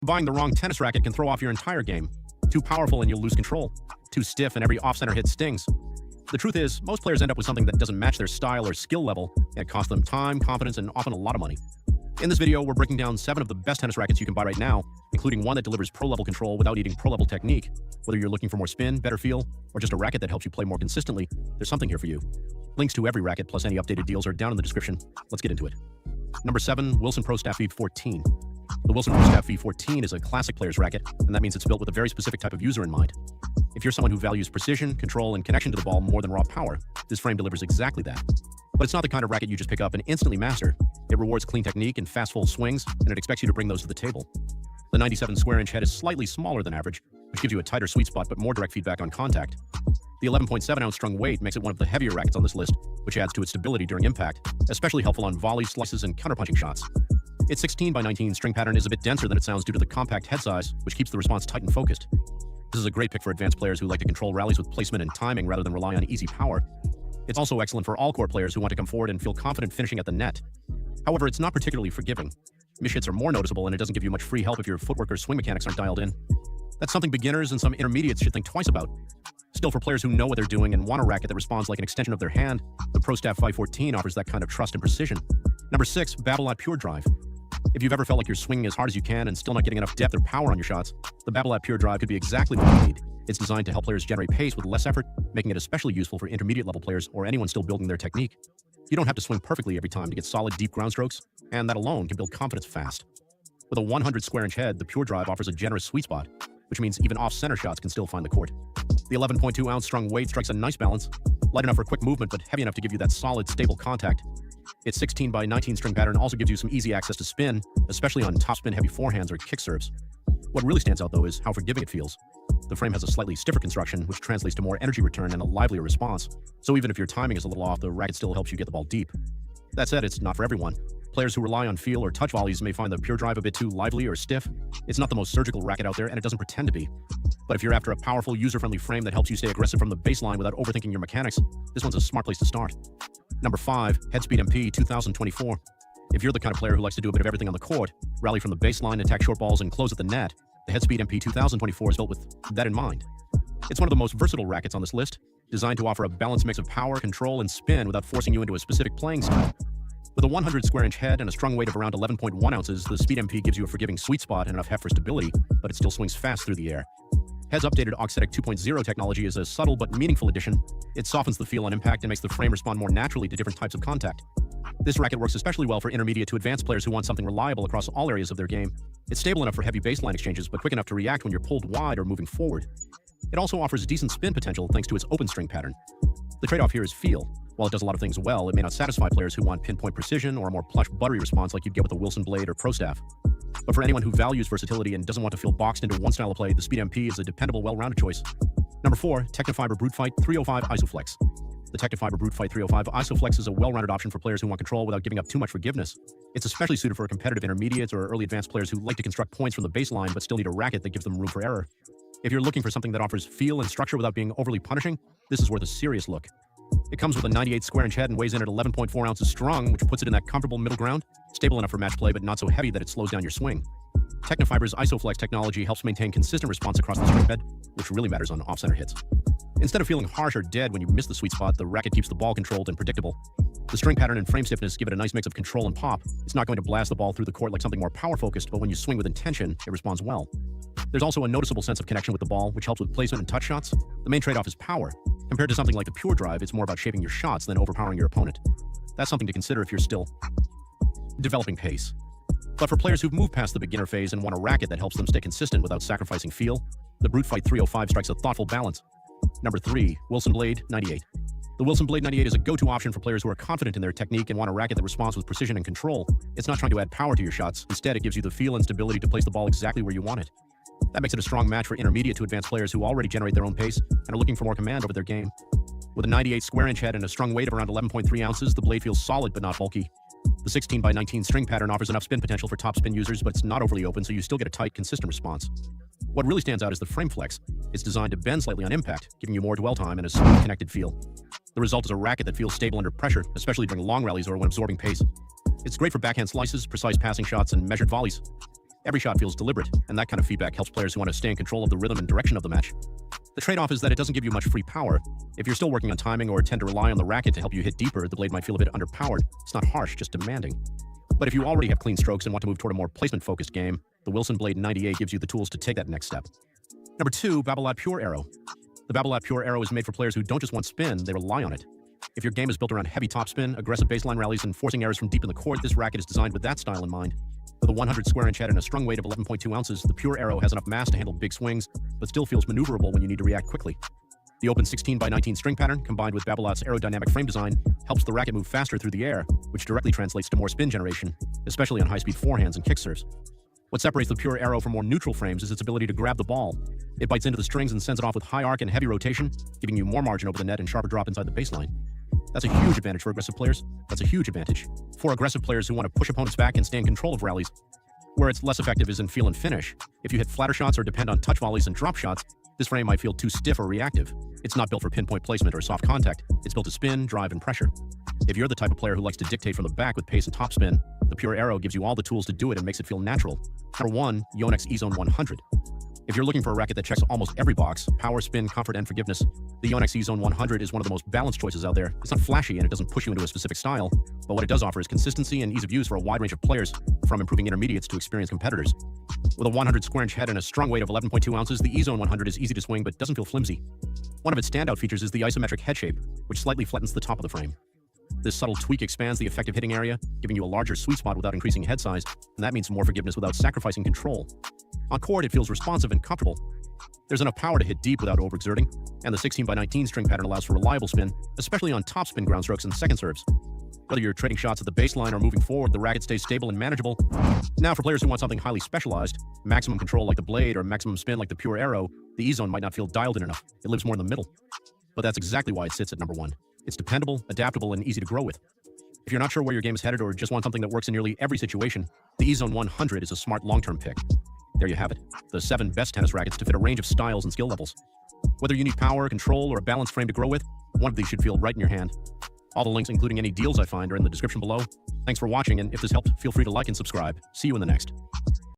Buying the wrong tennis racket can throw off your entire game. Too powerful and you'll lose control. Too stiff and every off-center hit stings. The truth is, most players end up with something that doesn't match their style or skill level, and it costs them time, confidence, and often a lot of money. In this video, we're breaking down 7 of the best tennis rackets you can buy right now, including one that delivers pro-level control without needing pro-level technique. Whether you're looking for more spin, better feel, or just a racket that helps you play more consistently, there's something here for you. Links to every racket plus any updated deals are down in the description. Let's get into it. Number 7, Wilson Pro Staff V14. The Wilson Pro Staff V14 is a classic player's racket, and that means it's built with a very specific type of user in mind. If you're someone who values precision, control, and connection to the ball more than raw power, this frame delivers exactly that. But it's not the kind of racket you just pick up and instantly master. It rewards clean technique and fast full swings, and it expects you to bring those to the table. The 97 square inch head is slightly smaller than average, which gives you a tighter sweet spot but more direct feedback on contact. The 11.7 ounce strung weight makes it one of the heavier rackets on this list, which adds to its stability during impact, especially helpful on volleys, slices, and counterpunching shots. Its 16 by 19 string pattern is a bit denser than it sounds due to the compact head size, which keeps the response tight and focused. This is a great pick for advanced players who like to control rallies with placement and timing rather than rely on easy power. It's also excellent for all court players who want to come forward and feel confident finishing at the net. However, it's not particularly forgiving. Miss hits are more noticeable, and it doesn't give you much free help if your footwork or swing mechanics aren't dialed in. That's something beginners and some intermediates should think twice about. Still, for players who know what they're doing and want a racket that responds like an extension of their hand, the Pro Staff 514 offers that kind of trust and precision. Number 6, Babolat Pure Drive. If you've ever felt like you're swinging as hard as you can and still not getting enough depth or power on your shots, the Babolat Pure Drive could be exactly what you need. It's designed to help players generate pace with less effort, making it especially useful for intermediate level players or anyone still building their technique. You don't have to swing perfectly every time to get solid, deep ground strokes, and that alone can build confidence fast. With a 100 square inch head, the Pure Drive offers a generous sweet spot, which means even off-center shots can still find the court. The 11.2 ounce strung weight strikes a nice balance, light enough for quick movement but heavy enough to give you that solid, stable contact. Its 16 by 19 string pattern also gives you some easy access to spin, especially on topspin heavy forehands or kick serves. What really stands out though is how forgiving it feels. The frame has a slightly stiffer construction, which translates to more energy return and a livelier response, so even if your timing is a little off, the racket still helps you get the ball deep. That said, it's not for everyone. Players who rely on feel or touch volleys may find the Pure Drive a bit too lively or stiff. It's not the most surgical racket out there, and it doesn't pretend to be. But if you're after a powerful, user-friendly frame that helps you stay aggressive from the baseline without overthinking your mechanics, this one's a smart place to start. Number 5, Headspeed MP 2024. If you're the kind of player who likes to do a bit of everything on the court, rally from the baseline, attack short balls, and close at the net, the Headspeed MP 2024 is built with that in mind. It's one of the most versatile rackets on this list, designed to offer a balanced mix of power, control, and spin without forcing you into a specific playing style. With a 100 square inch head and a strung weight of around 11.1 ounces, the Speed MP gives you a forgiving sweet spot and enough heft for stability, but it still swings fast through the air. Head's updated Auxetic 2.0 technology is a subtle but meaningful addition. It softens the feel on impact and makes the frame respond more naturally to different types of contact. This racket works especially well for intermediate to advanced players who want something reliable across all areas of their game. It's stable enough for heavy baseline exchanges, but quick enough to react when you're pulled wide or moving forward. It also offers decent spin potential thanks to its open string pattern. The trade-off here is feel. While it does a lot of things well, it may not satisfy players who want pinpoint precision or a more plush, buttery response like you'd get with a Wilson Blade or Pro Staff. But for anyone who values versatility and doesn't want to feel boxed into one style of play, the Speed MP is a dependable, well-rounded choice. Number 4, Technifiber Brute Fight 305 Isoflex. The Technifiber Brute Fight 305 Isoflex is a well-rounded option for players who want control without giving up too much forgiveness. It's especially suited for competitive intermediates or early advanced players who like to construct points from the baseline but still need a racket that gives them room for error. If you're looking for something that offers feel and structure without being overly punishing, this is worth a serious look. It comes with a 98 square inch head and weighs in at 11.4 ounces strung, which puts it in that comfortable middle ground, stable enough for match play but not so heavy that it slows down your swing. Technifiber's Isoflex technology helps maintain consistent response across the string bed, which really matters on off-center hits. Instead of feeling harsh or dead when you miss the sweet spot, the racket keeps the ball controlled and predictable. The string pattern and frame stiffness give it a nice mix of control and pop. It's not going to blast the ball through the court like something more power-focused, but when you swing with intention, it responds well. There's also a noticeable sense of connection with the ball, which helps with placement and touch shots. The main trade-off is power. Compared to something like the Pure Drive, it's more about shaping your shots than overpowering your opponent. That's something to consider if you're still developing pace. But for players who've moved past the beginner phase and want a racket that helps them stay consistent without sacrificing feel, the Brute Fight 305 strikes a thoughtful balance. Number 3, Wilson Blade 98. The Wilson Blade 98 is a go-to option for players who are confident in their technique and want a racket that responds with precision and control. It's not trying to add power to your shots. Instead, it gives you the feel and stability to place the ball exactly where you want it. That makes it a strong match for intermediate to advanced players who already generate their own pace and are looking for more command over their game. With a 98 square inch head and a strung weight of around 11.3 ounces, the blade feels solid but not bulky. The 16 by 19 string pattern offers enough spin potential for top spin users, but it's not overly open, so you still get a tight, consistent response. What really stands out is the frame flex. It's designed to bend slightly on impact, giving you more dwell time and a smooth, connected feel. The result is a racket that feels stable under pressure, especially during long rallies or when absorbing pace. It's great for backhand slices, precise passing shots, and measured volleys. Every shot feels deliberate, and that kind of feedback helps players who want to stay in control of the rhythm and direction of the match. The trade-off is that it doesn't give you much free power. If you're still working on timing or tend to rely on the racket to help you hit deeper, the blade might feel a bit underpowered. It's not harsh, just demanding. But if you already have clean strokes and want to move toward a more placement-focused game, the Wilson Blade 98 gives you the tools to take that next step. Number 2, Babolat Pure Arrow. The Babolat Pure Arrow is made for players who don't just want spin, they rely on it. If your game is built around heavy topspin, aggressive baseline rallies, and forcing errors from deep in the court, this racket is designed with that style in mind. With a 100 square inch head and a strung weight of 11.2 ounces, the Pure Arrow has enough mass to handle big swings, but still feels maneuverable when you need to react quickly. The open 16x19 string pattern, combined with Babolat's aerodynamic frame design, helps the racket move faster through the air, which directly translates to more spin generation, especially on high-speed forehands and kick serves. What separates the Pure Arrow from more neutral frames is its ability to grab the ball. It bites into the strings and sends it off with high arc and heavy rotation, giving you more margin over the net and sharper drop inside the baseline. That's a huge advantage for aggressive players. That's a huge advantage for aggressive players who want to push opponents back and stay in control of rallies. Where it's less effective is in feel and finish. If you hit flatter shots or depend on touch volleys and drop shots, this frame might feel too stiff or reactive. It's not built for pinpoint placement or soft contact. It's built to spin, drive, and pressure. If you're the type of player who likes to dictate from the back with pace and topspin, the Pure Arrow gives you all the tools to do it and makes it feel natural. Number 1, Yonex E-Zone 100. If you're looking for a racket that checks almost every box, power, spin, comfort, and forgiveness, the Yonex E-Zone 100 is one of the most balanced choices out there. It's not flashy and it doesn't push you into a specific style, but what it does offer is consistency and ease of use for a wide range of players, from improving intermediates to experienced competitors. With a 100 square inch head and a strung weight of 11.2 ounces, the E-Zone 100 is easy to swing but doesn't feel flimsy. One of its standout features is the isometric head shape, which slightly flattens the top of the frame. This subtle tweak expands the effective hitting area, giving you a larger sweet spot without increasing head size, and that means more forgiveness without sacrificing control. On court, it feels responsive and comfortable. There's enough power to hit deep without overexerting, and the 16x19 string pattern allows for reliable spin, especially on topspin ground strokes and second serves. Whether you're trading shots at the baseline or moving forward, the racket stays stable and manageable. Now, for players who want something highly specialized, maximum control like the blade or maximum spin like the Pure Arrow, the E-Zone might not feel dialed in enough. It lives more in the middle. But that's exactly why it sits at number 1. It's dependable, adaptable, and easy to grow with. If you're not sure where your game is headed or just want something that works in nearly every situation, the E-Zone 100 is a smart long-term pick. There you have it, the 7 best tennis rackets to fit a range of styles and skill levels. Whether you need power, control, or a balanced frame to grow with, one of these should feel right in your hand. All the links, including any deals I find, are in the description below. Thanks for watching, and if this helped, feel free to like and subscribe. See you in the next.